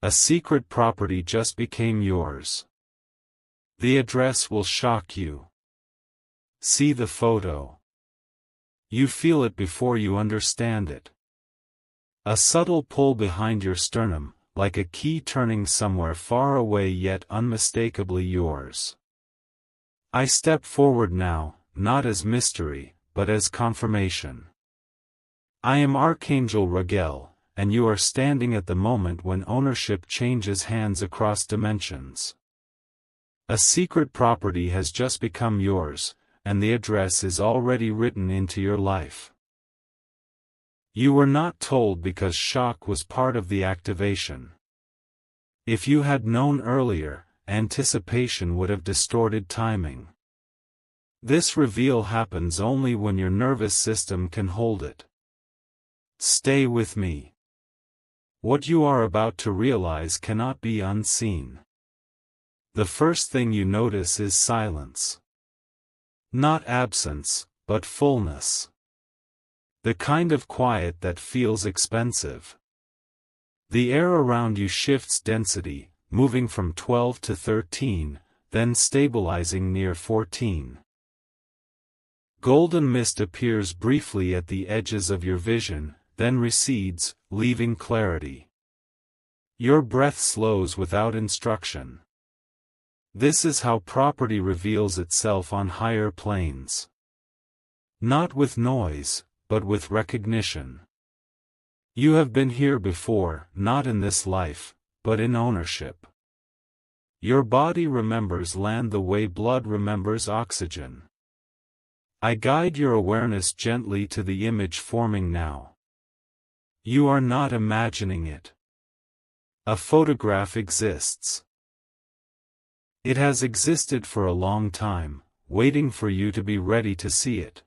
A secret property just became yours. The address will shock you. See the photo. You feel it before you understand it. A subtle pull behind your sternum, like a key turning somewhere far away yet unmistakably yours. I step forward now, not as mystery, but as confirmation. I am Archangel Raguel, and you are standing at the moment when ownership changes hands across dimensions. A secret property has just become yours, and the address is already written into your life. You were not told because shock was part of the activation. If you had known earlier, anticipation would have distorted timing. This reveal happens only when your nervous system can hold it. Stay with me. What you are about to realize cannot be unseen. The first thing you notice is silence. Not absence, but fullness. The kind of quiet that feels expensive. The air around you shifts density, moving from 12 to 13, then stabilizing near 14. Golden mist appears briefly at the edges of your vision, then recedes, leaving clarity. Your breath slows without instruction. This is how property reveals itself on higher planes. Not with noise, but with recognition. You have been here before, not in this life, but in ownership. Your body remembers land the way blood remembers oxygen. I guide your awareness gently to the image forming now. You are not imagining it. A photograph exists. It has existed for a long time, waiting for you to be ready to see it.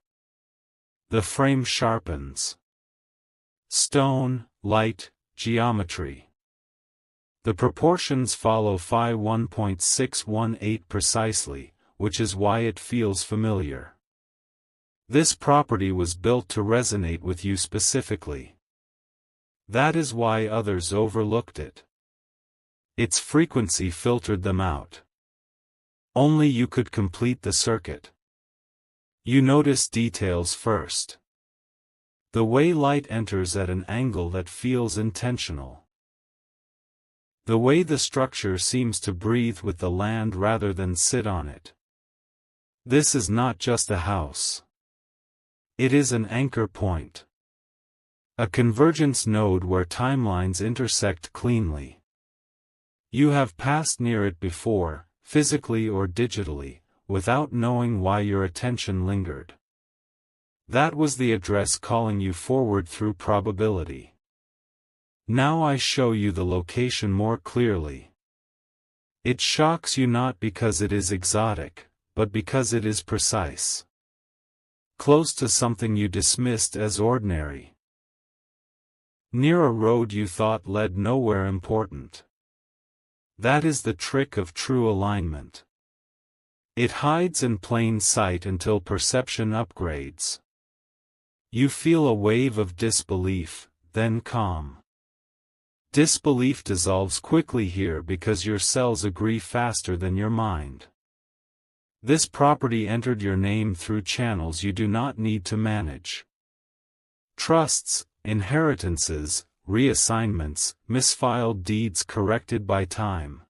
The frame sharpens. Stone, light, geometry. The proportions follow Phi 1.618 precisely, which is why it feels familiar. This property was built to resonate with you specifically. That is why others overlooked it. Its frequency filtered them out. Only you could complete the circuit. You notice details first. The way light enters at an angle that feels intentional. The way the structure seems to breathe with the land rather than sit on it. This is not just a house. It is an anchor point. A convergence node where timelines intersect cleanly. You have passed near it before, physically or digitally, without knowing why your attention lingered. That was the address calling you forward through probability. Now I show you the location more clearly. It shocks you not because it is exotic, but because it is precise. Close to something you dismissed as ordinary. Near a road you thought led nowhere important. That is the trick of true alignment. It hides in plain sight until perception upgrades. You feel a wave of disbelief, then calm. Disbelief dissolves quickly here because your cells agree faster than your mind. This property entered your name through channels you do not need to manage. Trusts, inheritances, reassignments, misfiled deeds corrected by time.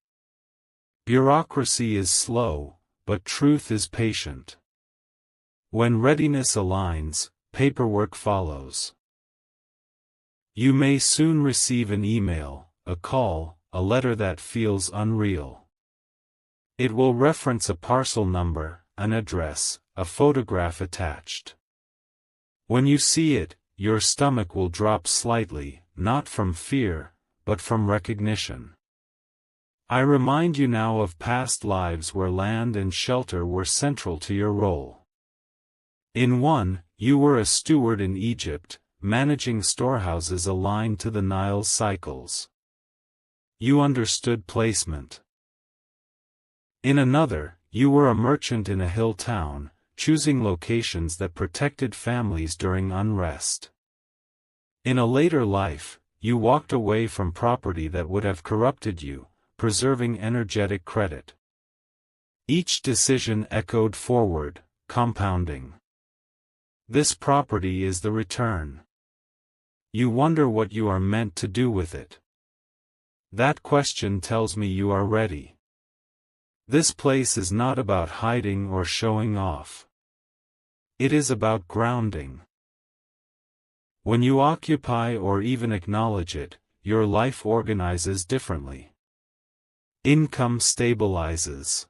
Bureaucracy is slow, but truth is patient. When readiness aligns, paperwork follows. You may soon receive an email, a call, a letter that feels unreal. It will reference a parcel number, an address, a photograph attached. When you see it, your stomach will drop slightly, not from fear, but from recognition. I remind you now of past lives where land and shelter were central to your role. In one, you were a steward in Egypt, managing storehouses aligned to the Nile's cycles. You understood placement. In another, you were a merchant in a hill town, choosing locations that protected families during unrest. In a later life, you walked away from property that would have corrupted you, preserving energetic credit. Each decision echoed forward, compounding. This property is the return. You wonder what you are meant to do with it. That question tells me you are ready. This place is not about hiding or showing off. It is about grounding. When you occupy or even acknowledge it, your life organizes differently. Income stabilizes.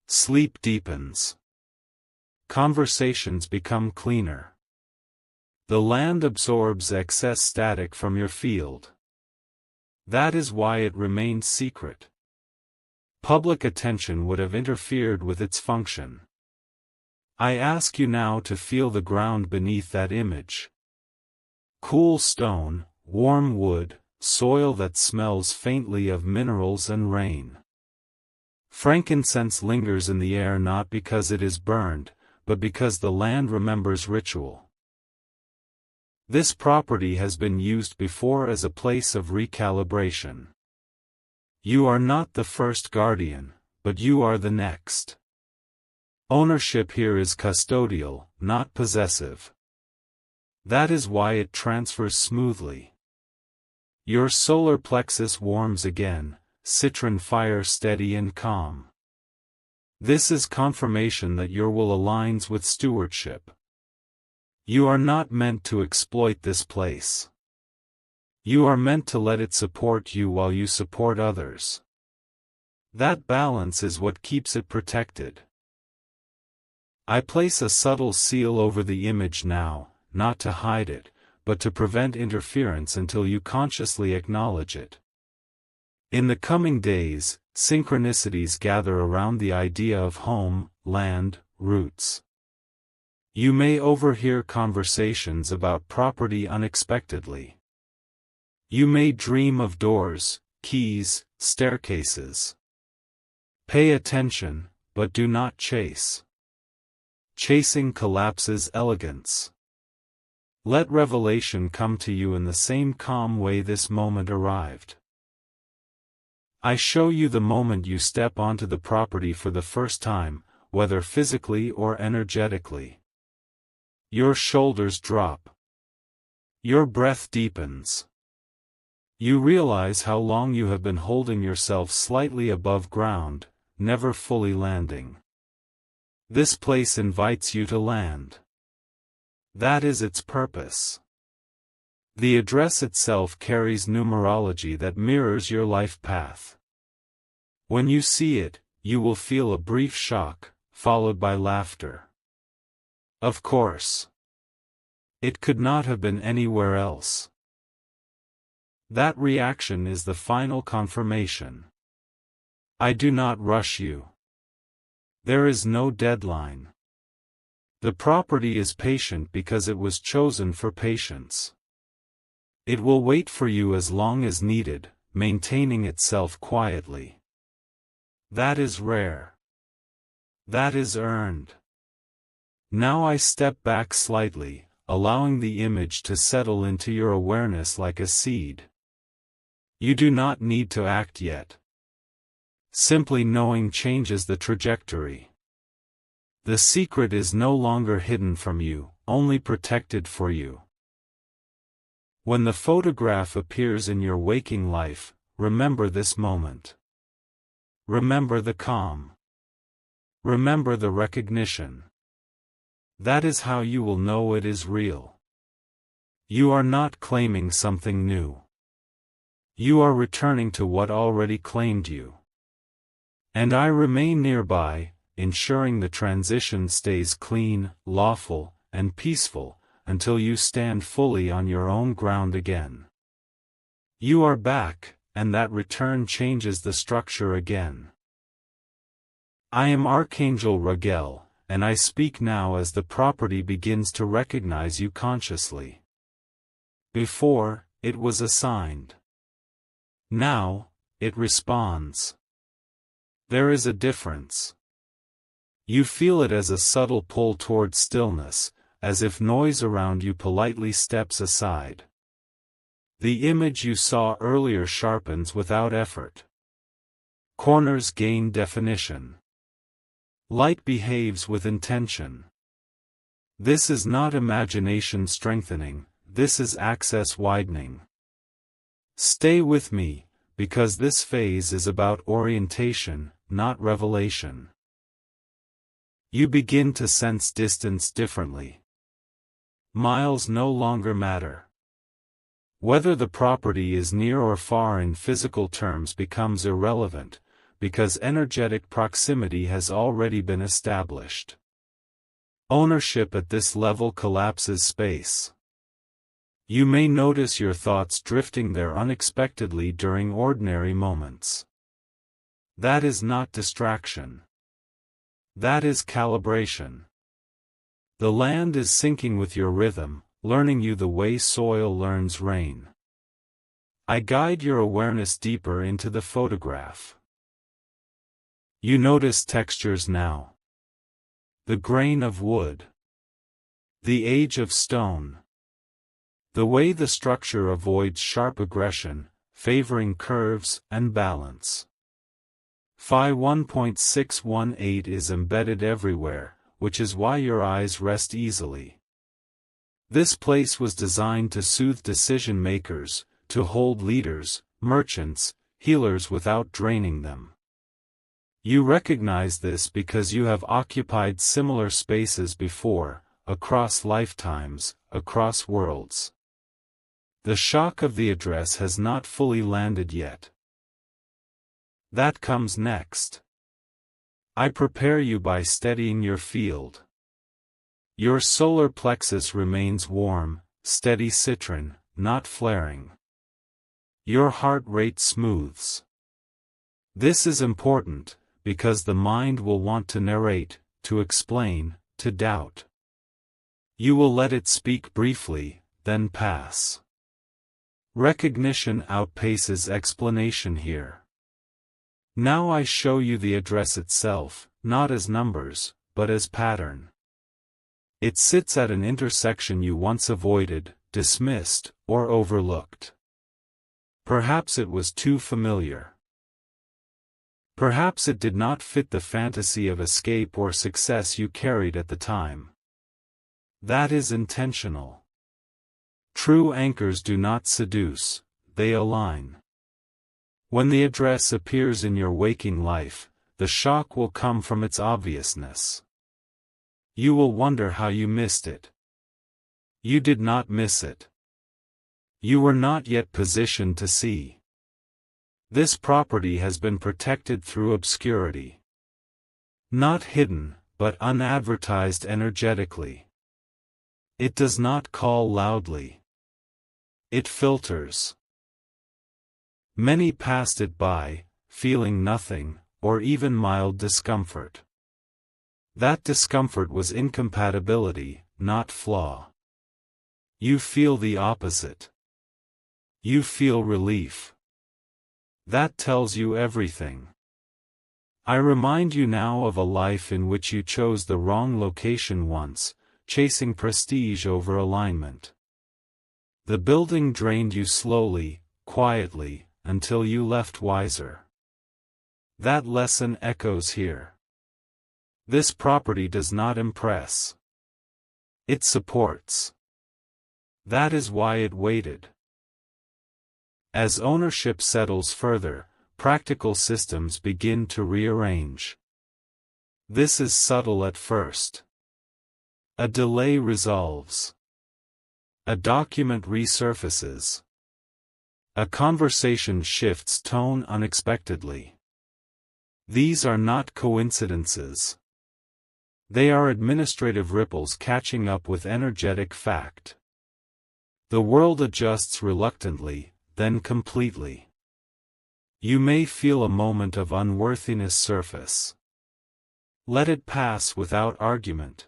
Sleep deepens. Conversations become cleaner. The land absorbs excess static from your field. That is why it remains secret. Public attention would have interfered with its function. I ask you now to feel the ground beneath that image. Cool stone, warm wood, soil that smells faintly of minerals and rain. Frankincense lingers in the air not because it is burned, but because the land remembers ritual. This property has been used before as a place of recalibration. You are not the first guardian, but you are the next. Ownership here is custodial, not possessive. That is why it transfers smoothly. Your solar plexus warms again, citron fire steady and calm. This is confirmation that your will aligns with stewardship. You are not meant to exploit this place. You are meant to let it support you while you support others. That balance is what keeps it protected. I place a subtle seal over the image now, not to hide it, but to prevent interference until you consciously acknowledge it. In the coming days, synchronicities gather around the idea of home, land, roots. You may overhear conversations about property unexpectedly. You may dream of doors, keys, staircases. Pay attention, but do not chase. Chasing collapses elegance. Let revelation come to you in the same calm way this moment arrived. I show you the moment you step onto the property for the first time, whether physically or energetically. Your shoulders drop. Your breath deepens. You realize how long you have been holding yourself slightly above ground, never fully landing. This place invites you to land. That is its purpose. The address itself carries numerology that mirrors your life path. When you see it, you will feel a brief shock, followed by laughter. Of course. It could not have been anywhere else. That reaction is the final confirmation. I do not rush you. There is no deadline. The property is patient because it was chosen for patience. It will wait for you as long as needed, maintaining itself quietly. That is rare. That is earned. Now I step back slightly, allowing the image to settle into your awareness like a seed. You do not need to act yet. Simply knowing changes the trajectory. The secret is no longer hidden from you, only protected for you. When the photograph appears in your waking life, remember this moment. Remember the calm. Remember the recognition. That is how you will know it is real. You are not claiming something new. You are returning to what already claimed you. And I remain nearby, ensuring the transition stays clean, lawful, and peaceful, until you stand fully on your own ground again. You are back, and that return changes the structure again. I am Archangel Raguel, and I speak now as the property begins to recognize you consciously. Before, it was assigned. Now, it responds. There is a difference. You feel it as a subtle pull toward stillness, as if noise around you politely steps aside. The image you saw earlier sharpens without effort. Corners gain definition. Light behaves with intention. This is not imagination strengthening, this is access widening. Stay with me, because this phase is about orientation, not revelation. You begin to sense distance differently. Miles no longer matter. Whether the property is near or far in physical terms becomes irrelevant, because energetic proximity has already been established. Ownership at this level collapses space. You may notice your thoughts drifting there unexpectedly during ordinary moments. That is not distraction. That is calibration. The land is syncing with your rhythm, learning you the way soil learns rain. I guide your awareness deeper into the photograph. You notice textures now. The grain of wood. The age of stone. The way the structure avoids sharp aggression, favoring curves and balance. Phi 1.618 is embedded everywhere, which is why your eyes rest easily. This place was designed to soothe decision makers, to hold leaders, merchants, healers without draining them. You recognize this because you have occupied similar spaces before, across lifetimes, across worlds. The shock of the address has not fully landed yet. That comes next. I prepare you by steadying your field. Your solar plexus remains warm, steady citron, not flaring. Your heart rate smooths. This is important, because the mind will want to narrate, to explain, to doubt. You will let it speak briefly, then pass. Recognition outpaces explanation here. Now I show you the address itself, not as numbers, but as pattern. It sits at an intersection you once avoided, dismissed, or overlooked. Perhaps it was too familiar. Perhaps it did not fit the fantasy of escape or success you carried at the time. That is intentional. True anchors do not seduce, they align. When the address appears in your waking life, the shock will come from its obviousness. You will wonder how you missed it. You did not miss it. You were not yet positioned to see. This property has been protected through obscurity. Not hidden, but unadvertised energetically. It does not call loudly. It filters. Many passed it by, feeling nothing, or even mild discomfort. That discomfort was incompatibility, not flaw. You feel the opposite. You feel relief. That tells you everything. I remind you now of a life in which you chose the wrong location once, chasing prestige over alignment. The building drained you slowly, quietly, until you left wiser. That lesson echoes here. This property does not impress. It supports. That is why it waited. As ownership settles further, practical systems begin to rearrange. This is subtle at first. A delay resolves. A document resurfaces. A conversation shifts tone unexpectedly. These are not coincidences. They are administrative ripples catching up with energetic fact. The world adjusts reluctantly, then completely. You may feel a moment of unworthiness surface. Let it pass without argument.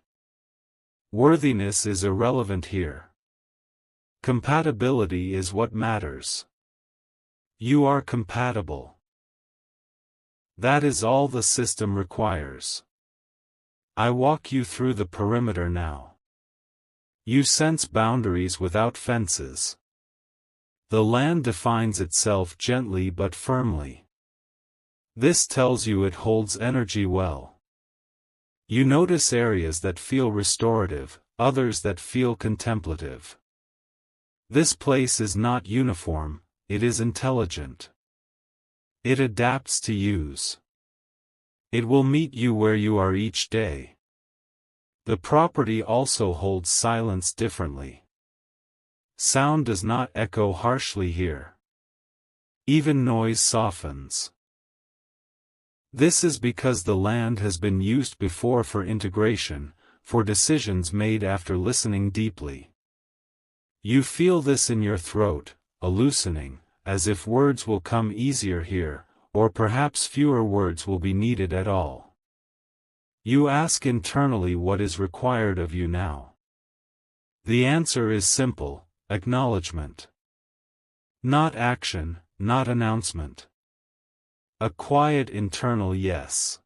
Worthiness is irrelevant here. Compatibility is what matters. You are compatible. That is all the system requires. I walk you through the perimeter now. You sense boundaries without fences. The land defines itself gently but firmly. This tells you it holds energy well. You notice areas that feel restorative, others that feel contemplative. This place is not uniform, it is intelligent. It adapts to use. It will meet you where you are each day. The property also holds silence differently. Sound does not echo harshly here. Even noise softens. This is because the land has been used before for integration, for decisions made after listening deeply. You feel this in your throat, a loosening, as if words will come easier here, or perhaps fewer words will be needed at all. You ask internally what is required of you now. The answer is simple: acknowledgement. Not action, not announcement. A quiet internal yes.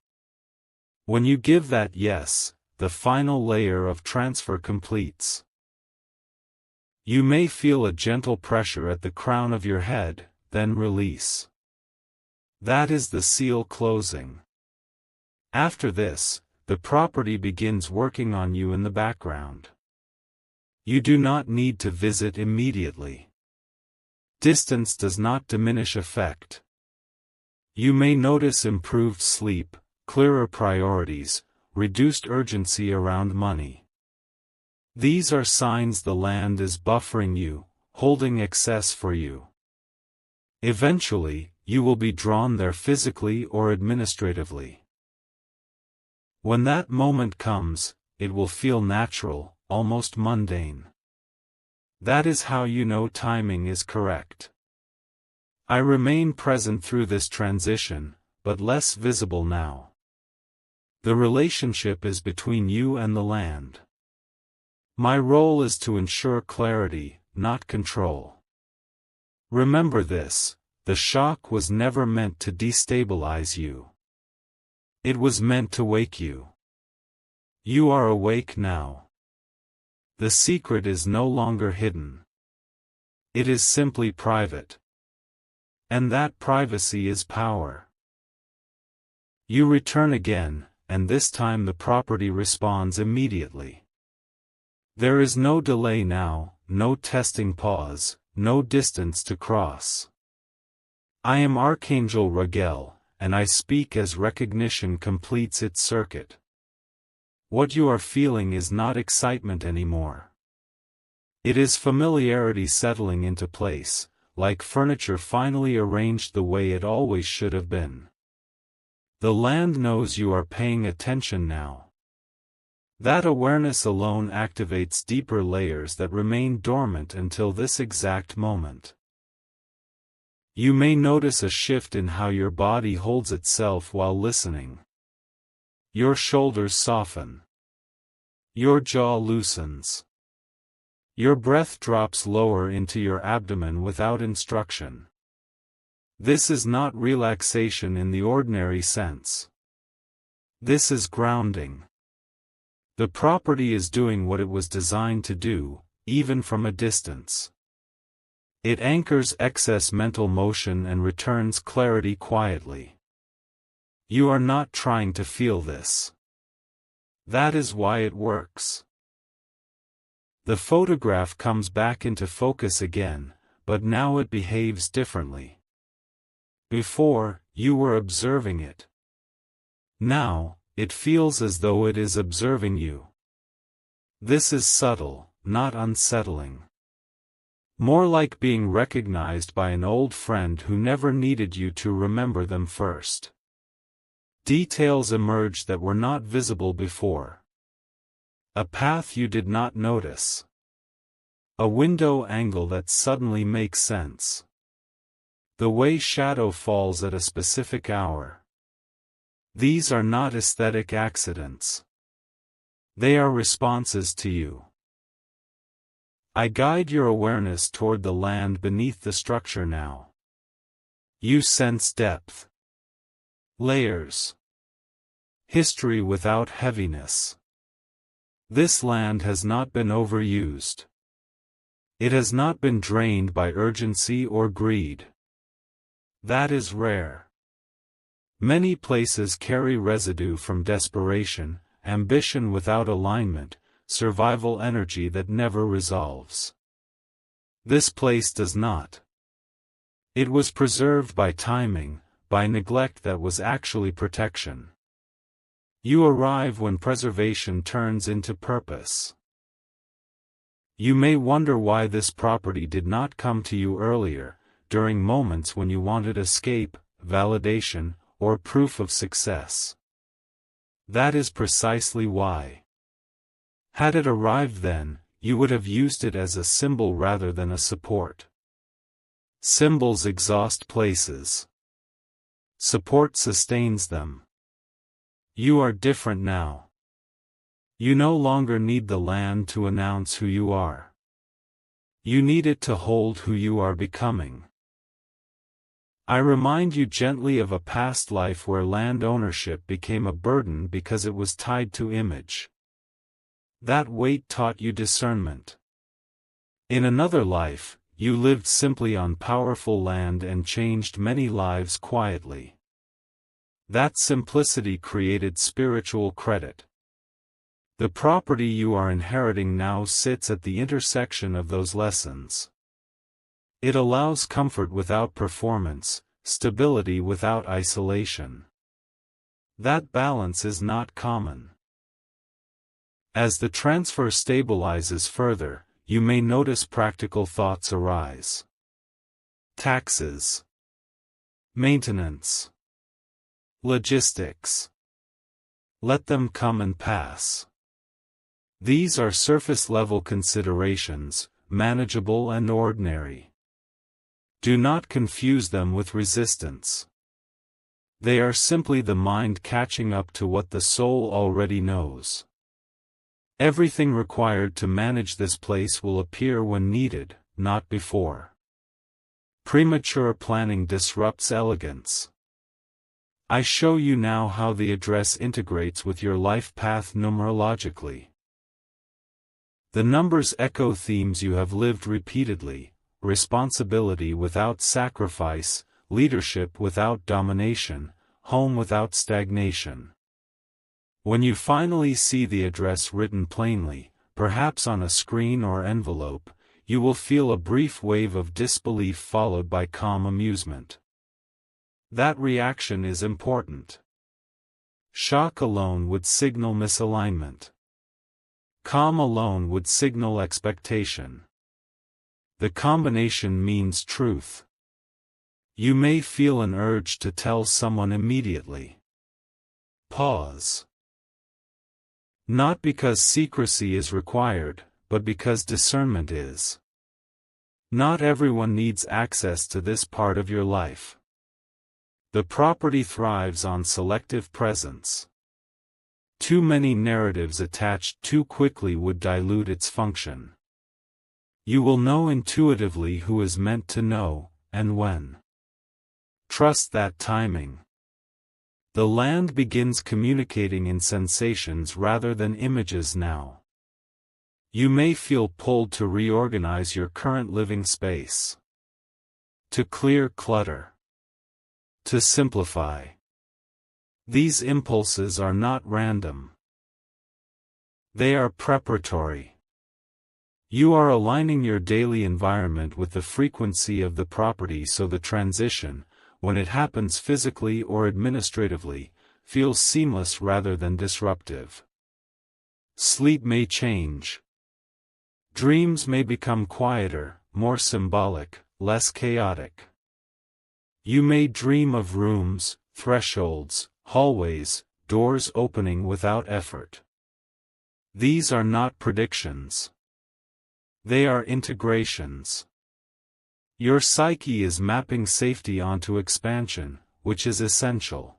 When you give that yes, the final layer of transfer completes. You may feel a gentle pressure at the crown of your head, then release. That is the seal closing. After this, the property begins working on you in the background. You do not need to visit immediately. Distance does not diminish effect. You may notice improved sleep, clearer priorities, reduced urgency around money. These are signs the land is buffering you, holding excess for you. Eventually, you will be drawn there physically or administratively. When that moment comes, it will feel natural, almost mundane. That is how you know timing is correct. I remain present through this transition, but less visible now. The relationship is between you and the land. My role is to ensure clarity, not control. Remember this: the shock was never meant to destabilize you. It was meant to wake you. You are awake now. The secret is no longer hidden. It is simply private. And that privacy is power. You return again, and this time the property responds immediately. There is no delay now, no testing pause, no distance to cross. I am Archangel Raguel, and I speak as recognition completes its circuit. What you are feeling is not excitement anymore. It is familiarity settling into place, like furniture finally arranged the way it always should have been. The land knows you are paying attention now. That awareness alone activates deeper layers that remain dormant until this exact moment. You may notice a shift in how your body holds itself while listening. Your shoulders soften. Your jaw loosens. Your breath drops lower into your abdomen without instruction. This is not relaxation in the ordinary sense. This is grounding. The property is doing what it was designed to do, even from a distance. It anchors excess mental motion and returns clarity quietly. You are not trying to feel this. That is why it works. The photograph comes back into focus again, but now it behaves differently. Before, you were observing it. Now, it feels as though it is observing you. This is subtle, not unsettling. More like being recognized by an old friend who never needed you to remember them first. Details emerge that were not visible before. A path you did not notice. A window angle that suddenly makes sense. The way shadow falls at a specific hour. These are not aesthetic accidents. They are responses to you. I guide your awareness toward the land beneath the structure now. You sense depth. Layers. History without heaviness. This land has not been overused. It has not been drained by urgency or greed. That is rare. Many places carry residue from desperation, ambition without alignment, survival energy that never resolves. This place does not. It was preserved by timing, by neglect that was actually protection. You arrive when preservation turns into purpose. You may wonder why this property did not come to you earlier, during moments when you wanted escape, validation, or proof of success. That is precisely why. Had it arrived then, you would have used it as a symbol rather than a support. Symbols exhaust places. Support sustains them. You are different now. You no longer need the land to announce who you are. You need it to hold who you are becoming. I remind you gently of a past life where land ownership became a burden because it was tied to image. That weight taught you discernment. In another life, you lived simply on powerful land and changed many lives quietly. That simplicity created spiritual credit. The property you are inheriting now sits at the intersection of those lessons. It allows comfort without performance, stability without isolation. That balance is not common. As the transfer stabilizes further, you may notice practical thoughts arise. Taxes. Maintenance. Logistics. Let them come and pass. These are surface-level considerations, manageable and ordinary. Do not confuse them with resistance. They are simply the mind catching up to what the soul already knows. Everything required to manage this place will appear when needed, not before. Premature planning disrupts elegance. I show you now how the address integrates with your life path numerologically. The numbers echo themes you have lived repeatedly: responsibility without sacrifice, leadership without domination, home without stagnation. When you finally see the address written plainly, perhaps on a screen or envelope, you will feel a brief wave of disbelief followed by calm amusement. That reaction is important. Shock alone would signal misalignment. Calm alone would signal expectation. The combination means truth. You may feel an urge to tell someone immediately. Pause. Not because secrecy is required, but because discernment is. Not everyone needs access to this part of your life. The property thrives on selective presence. Too many narratives attached too quickly would dilute its function. You will know intuitively who is meant to know, and when. Trust that timing. The land begins communicating in sensations rather than images now. You may feel pulled to reorganize your current living space. To clear clutter. To simplify. These impulses are not random. They are preparatory. You are aligning your daily environment with the frequency of the property so the transition, when it happens physically or administratively, feels seamless rather than disruptive. Sleep may change. Dreams may become quieter, more symbolic, less chaotic. You may dream of rooms, thresholds, hallways, doors opening without effort. These are not predictions. They are integrations. Your psyche is mapping safety onto expansion, which is essential.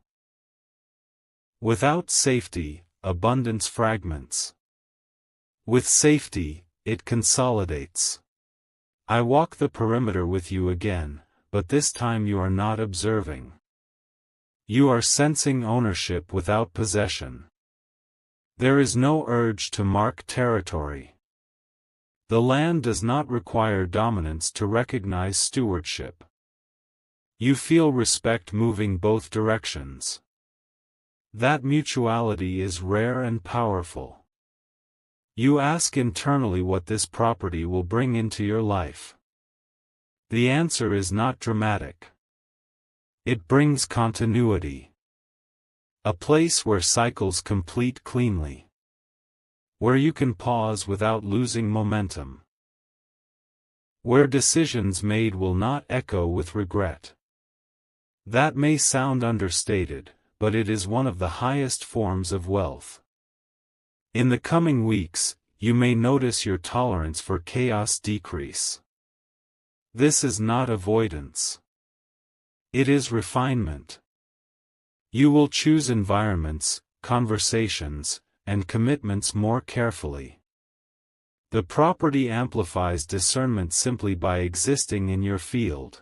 Without safety, abundance fragments. With safety, it consolidates. I walk the perimeter with you again, but this time you are not observing. You are sensing ownership without possession. There is no urge to mark territory. The land does not require dominance to recognize stewardship. You feel respect moving both directions. That mutuality is rare and powerful. You ask internally what this property will bring into your life. The answer is not dramatic. It brings continuity. A place where cycles complete cleanly. Where you can pause without losing momentum. Where decisions made will not echo with regret. That may sound understated, but it is one of the highest forms of wealth. In the coming weeks, you may notice your tolerance for chaos decrease. This is not avoidance. It is refinement. You will choose environments, conversations, and commitments more carefully. The property amplifies discernment simply by existing in your field.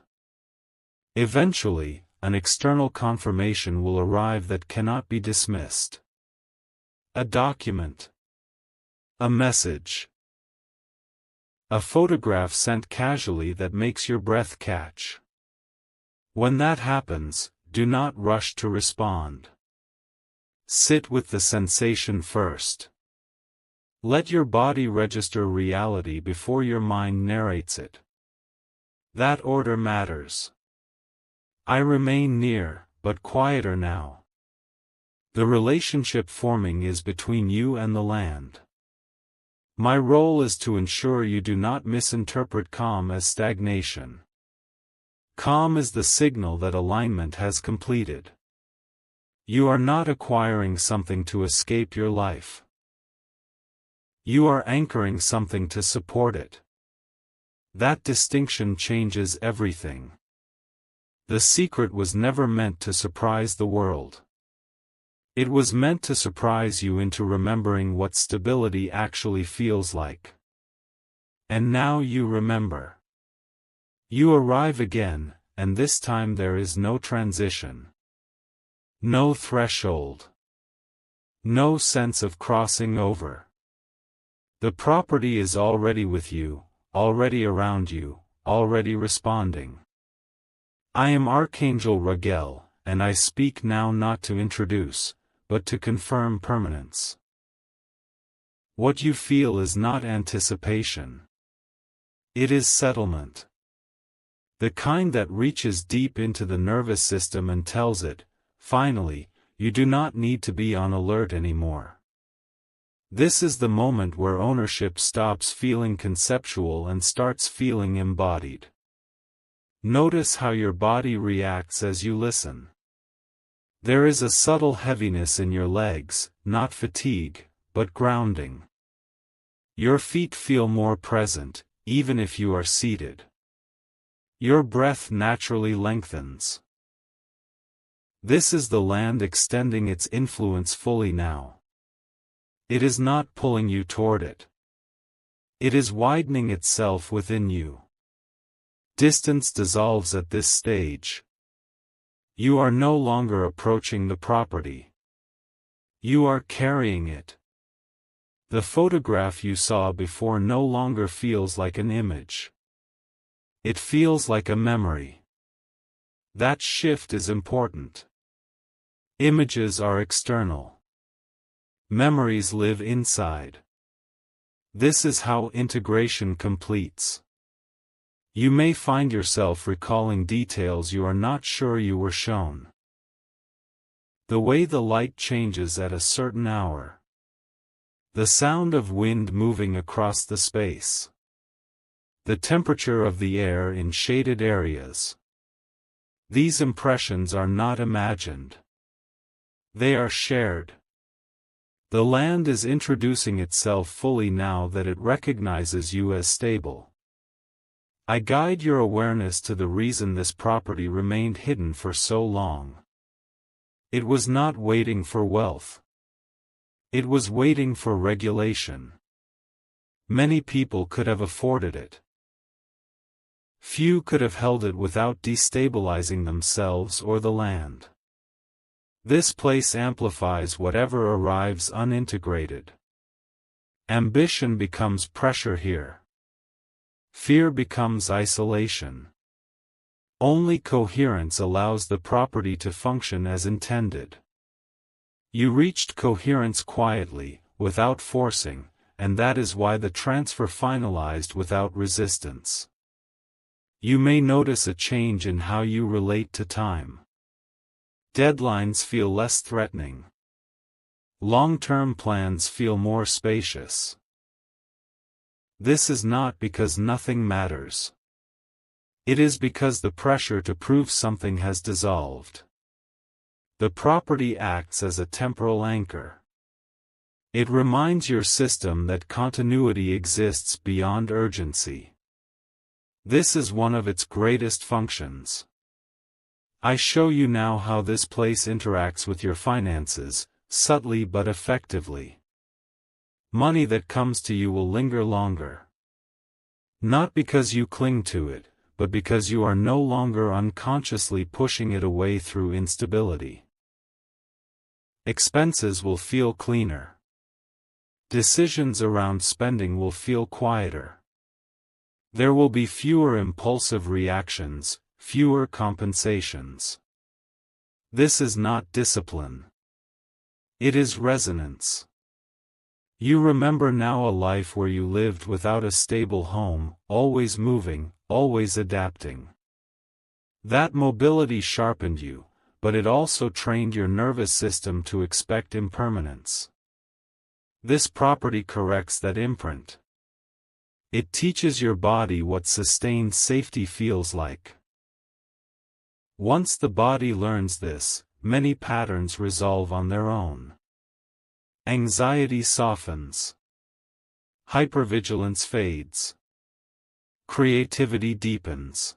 Eventually, an external confirmation will arrive that cannot be dismissed. A document. A message. A photograph sent casually that makes your breath catch. When that happens, do not rush to respond. Sit with the sensation first. Let your body register reality before your mind narrates it. That order matters. I remain near, but quieter now. The relationship forming is between you and the land. My role is to ensure you do not misinterpret calm as stagnation. Calm is the signal that alignment has completed. You are not acquiring something to escape your life. You are anchoring something to support it. That distinction changes everything. The secret was never meant to surprise the world. It was meant to surprise you into remembering what stability actually feels like. And now you remember. You arrive again, and this time there is no transition. No threshold. No sense of crossing over. The property is already with you, already around you, already responding. I am Archangel Raguel, and I speak now not to introduce, but to confirm permanence. What you feel is not anticipation. It is settlement. The kind that reaches deep into the nervous system and tells it, finally, you do not need to be on alert anymore. This is the moment where ownership stops feeling conceptual and starts feeling embodied. Notice how your body reacts as you listen. There is a subtle heaviness in your legs, not fatigue, but grounding. Your feet feel more present, even if you are seated. Your breath naturally lengthens. This is the land extending its influence fully now. It is not pulling you toward it. It is widening itself within you. Distance dissolves at this stage. You are no longer approaching the property. You are carrying it. The photograph you saw before no longer feels like an image. It feels like a memory. That shift is important. Images are external. Memories live inside. This is how integration completes. You may find yourself recalling details you are not sure you were shown. The way the light changes at a certain hour. The sound of wind moving across the space. The temperature of the air in shaded areas. These impressions are not imagined. They are shared. The land is introducing itself fully now that it recognizes you as stable. I guide your awareness to the reason this property remained hidden for so long. It was not waiting for wealth. It was waiting for regulation. Many people could have afforded it. Few could have held it without destabilizing themselves or the land. This place amplifies whatever arrives unintegrated. Ambition becomes pressure here. Fear becomes isolation. Only coherence allows the property to function as intended. You reached coherence quietly, without forcing, and that is why the transfer finalized without resistance. You may notice a change in how you relate to time. Deadlines feel less threatening. Long-term plans feel more spacious. This is not because nothing matters. It is because the pressure to prove something has dissolved. The property acts as a temporal anchor. It reminds your system that continuity exists beyond urgency. This is one of its greatest functions. I show you now how this place interacts with your finances, subtly but effectively. Money that comes to you will linger longer. Not because you cling to it, but because you are no longer unconsciously pushing it away through instability. Expenses will feel cleaner. Decisions around spending will feel quieter. There will be fewer impulsive reactions, fewer compensations. This is not discipline. It is resonance. You remember now a life where you lived without a stable home, always moving, always adapting. That mobility sharpened you, but it also trained your nervous system to expect impermanence. This property corrects that imprint. It teaches your body what sustained safety feels like. Once the body learns this, many patterns resolve on their own. Anxiety softens. Hypervigilance fades. Creativity deepens.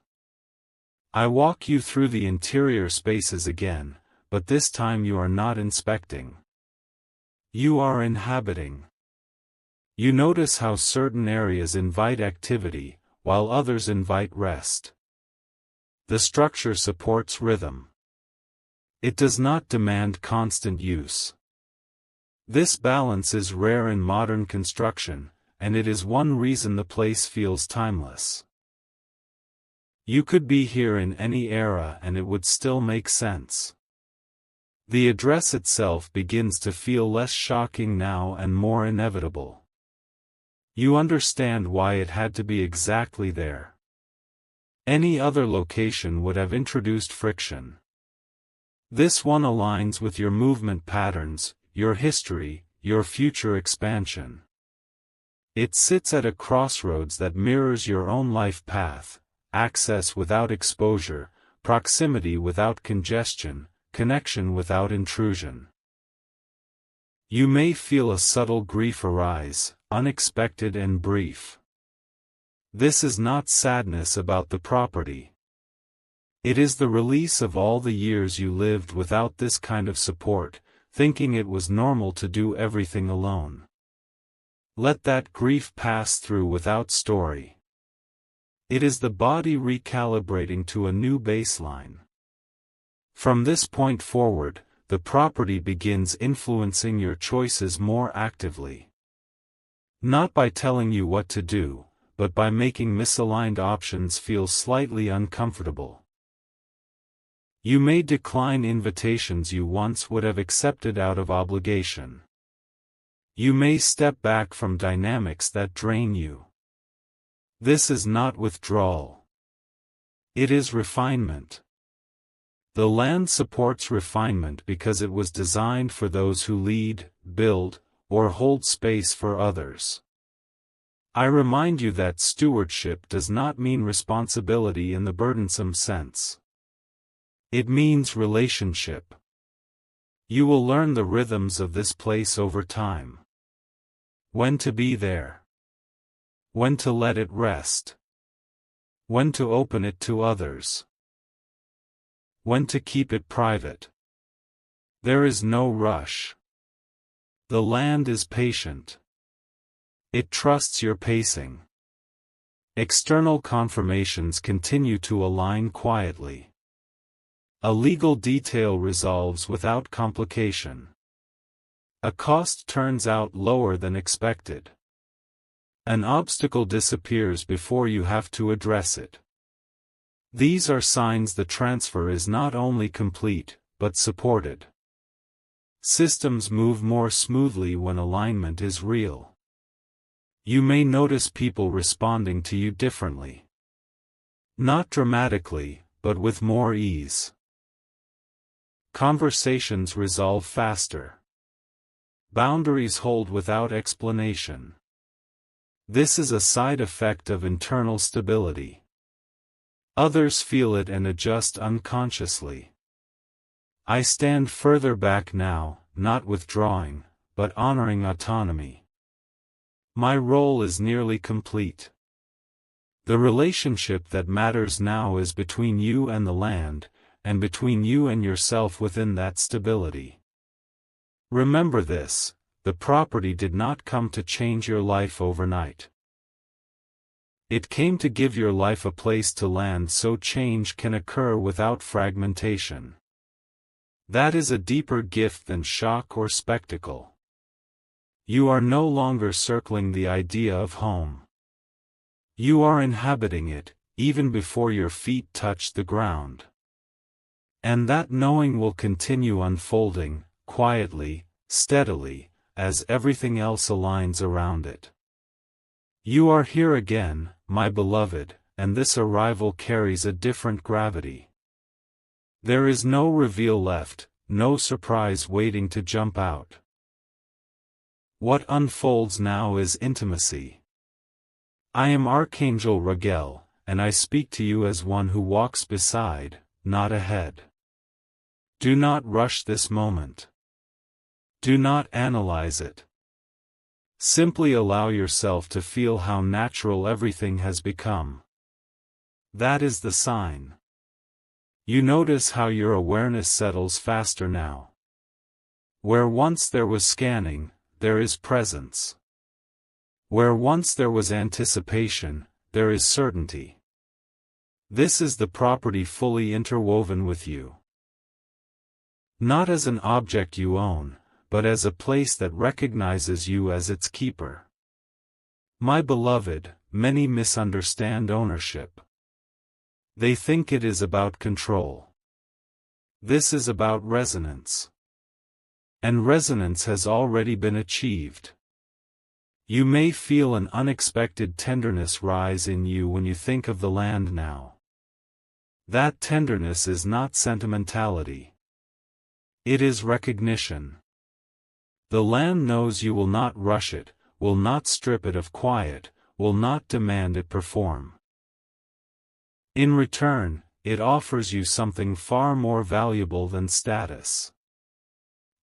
I walk you through the interior spaces again, but this time you are not inspecting. You are inhabiting. You notice how certain areas invite activity, while others invite rest. The structure supports rhythm. It does not demand constant use. This balance is rare in modern construction, and it is one reason the place feels timeless. You could be here in any era and it would still make sense. The address itself begins to feel less shocking now and more inevitable. You understand why it had to be exactly there. Any other location would have introduced friction. This one aligns with your movement patterns, your history, your future expansion. It sits at a crossroads that mirrors your own life path, access without exposure, proximity without congestion, connection without intrusion. You may feel a subtle grief arise, unexpected and brief. This is not sadness about the property. It is the release of all the years you lived without this kind of support, thinking it was normal to do everything alone. Let that grief pass through without story. It is the body recalibrating to a new baseline. From this point forward, the property begins influencing your choices more actively. Not by telling you what to do, but by making misaligned options feel slightly uncomfortable. You may decline invitations you once would have accepted out of obligation. You may step back from dynamics that drain you. This is not withdrawal. It is refinement. The land supports refinement because it was designed for those who lead, build, or hold space for others. I remind you that stewardship does not mean responsibility in the burdensome sense. It means relationship. You will learn the rhythms of this place over time. When to be there. When to let it rest. When to open it to others. When to keep it private. There is no rush. The land is patient. It trusts your pacing. External confirmations continue to align quietly. A legal detail resolves without complication. A cost turns out lower than expected. An obstacle disappears before you have to address it. These are signs the transfer is not only complete, but supported. Systems move more smoothly when alignment is real. You may notice people responding to you differently. Not dramatically, but with more ease. Conversations resolve faster. Boundaries hold without explanation. This is a side effect of internal stability. Others feel it and adjust unconsciously. I stand further back now, not withdrawing, but honoring autonomy. My role is nearly complete. The relationship that matters now is between you and the land, and between you and yourself within that stability. Remember this: the property did not come to change your life overnight. It came to give your life a place to land so change can occur without fragmentation. That is a deeper gift than shock or spectacle. You are no longer circling the idea of home. You are inhabiting it, even before your feet touch the ground. And that knowing will continue unfolding, quietly, steadily, as everything else aligns around it. You are here again, my beloved, and this arrival carries a different gravity. There is no reveal left, no surprise waiting to jump out. What unfolds now is intimacy. I am Archangel Raguel, and I speak to you as one who walks beside, not ahead. Do not rush this moment. Do not analyze it. Simply allow yourself to feel how natural everything has become. That is the sign. You notice how your awareness settles faster now. Where once there was scanning, there is presence. Where once there was anticipation, there is certainty. This is the property fully interwoven with you. Not as an object you own, but as a place that recognizes you as its keeper. My beloved, many misunderstand ownership. They think it is about control. This is about resonance. And resonance has already been achieved. You may feel an unexpected tenderness rise in you when you think of the land now. That tenderness is not sentimentality. It is recognition. The land knows you will not rush it, will not strip it of quiet, will not demand it perform. In return, it offers you something far more valuable than status.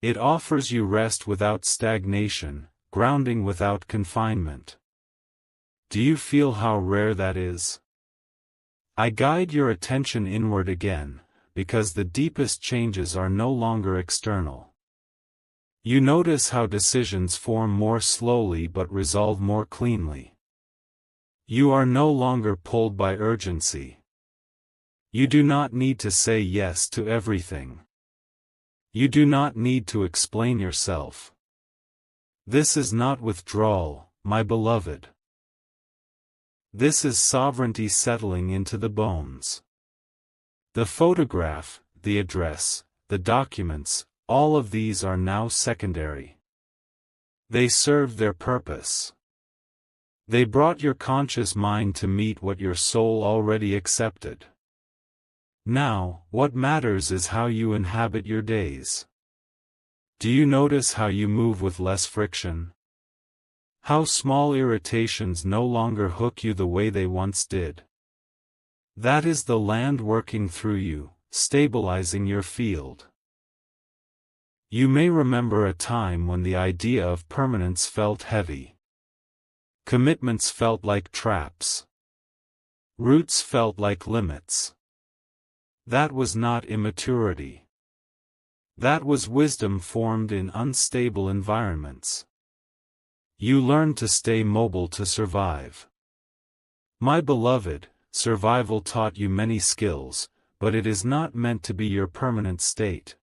It offers you rest without stagnation, grounding without confinement. Do you feel how rare that is? I guide your attention inward again, because the deepest changes are no longer external. You notice how decisions form more slowly but resolve more cleanly. You are no longer pulled by urgency. You do not need to say yes to everything. You do not need to explain yourself. This is not withdrawal, my beloved. This is sovereignty settling into the bones. The photograph, the address, the documents, all of these are now secondary. They served their purpose. They brought your conscious mind to meet what your soul already accepted. Now, what matters is how you inhabit your days. Do you notice how you move with less friction? How small irritations no longer hook you the way they once did? That is the land working through you, stabilizing your field. You may remember a time when the idea of permanence felt heavy. Commitments felt like traps. Roots felt like limits. That was not immaturity. That was wisdom formed in unstable environments. You learned to stay mobile to survive. My beloved, survival taught you many skills, but it is not meant to be your permanent state.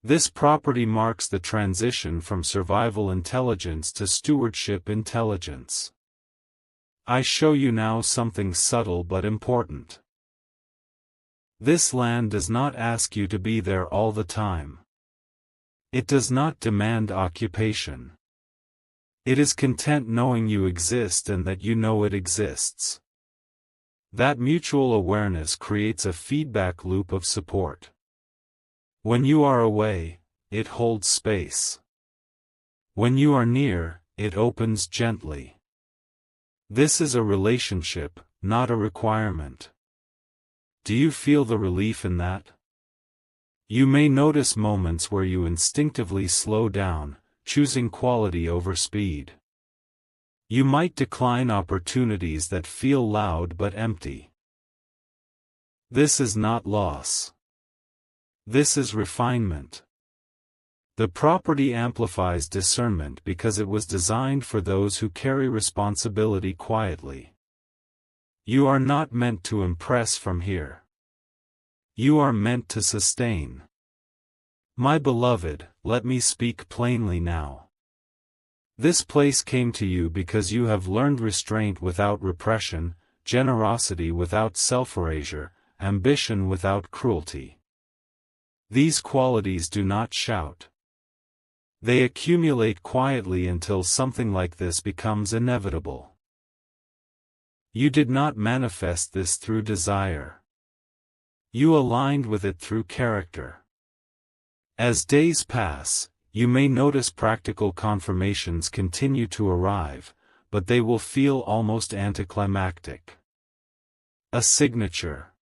This property marks the transition from survival intelligence to stewardship intelligence. I show you now something subtle but important. This land does not ask you to be there all the time. It does not demand occupation. It is content knowing you exist and that you know it exists. That mutual awareness creates a feedback loop of support. When you are away, it holds space. When you are near, it opens gently. This is a relationship, not a requirement. Do you feel the relief in that? You may notice moments where you instinctively slow down, choosing quality over speed. You might decline opportunities that feel loud but empty. This is not loss. This is refinement. The property amplifies discernment because it was designed for those who carry responsibility quietly. You are not meant to impress from here. You are meant to sustain. My beloved, let me speak plainly now. This place came to you because you have learned restraint without repression, generosity without self-erasure, ambition without cruelty. These qualities do not shout. They accumulate quietly until something like this becomes inevitable. You did not manifest this through desire. You aligned with it through character. As days pass, you may notice practical confirmations continue to arrive, but they will feel almost anticlimactic. A signature.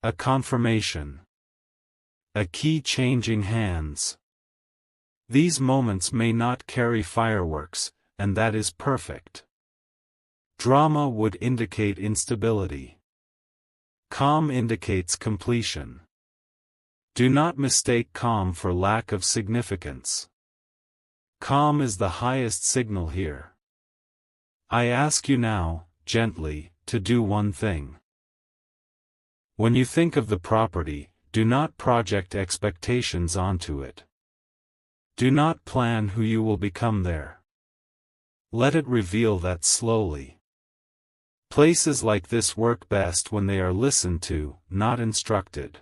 A confirmation. A key changing hands. These moments may not carry fireworks, and that is perfect. Drama would indicate instability. Calm indicates completion. Do not mistake calm for lack of significance. Calm is the highest signal here. I ask you now, gently, to do one thing. When you think of the property, do not project expectations onto it. Do not plan who you will become there. Let it reveal that slowly. Places like this work best when they are listened to, not instructed.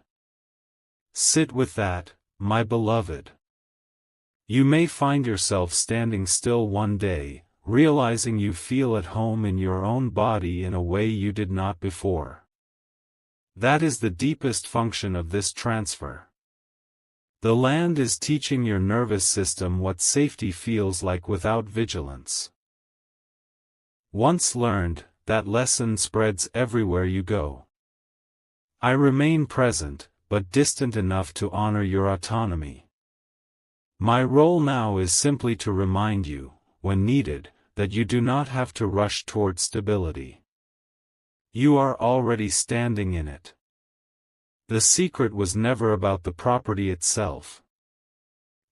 Sit with that, my beloved. You may find yourself standing still one day, realizing you feel at home in your own body in a way you did not before. That is the deepest function of this transfer. The land is teaching your nervous system what safety feels like without vigilance. Once learned, that lesson spreads everywhere you go. I remain present, but distant enough to honor your autonomy. My role now is simply to remind you, when needed, that you do not have to rush toward stability. You are already standing in it. The secret was never about the property itself.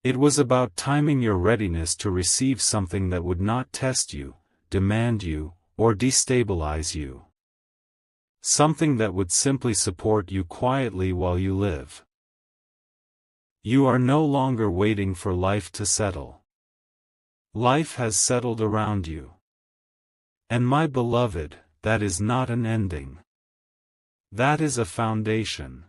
It was about timing your readiness to receive something that would not test you, demand you, or destabilize you. Something that would simply support you quietly while you live. You are no longer waiting for life to settle. Life has settled around you. And my beloved, that is not an ending. That is a foundation.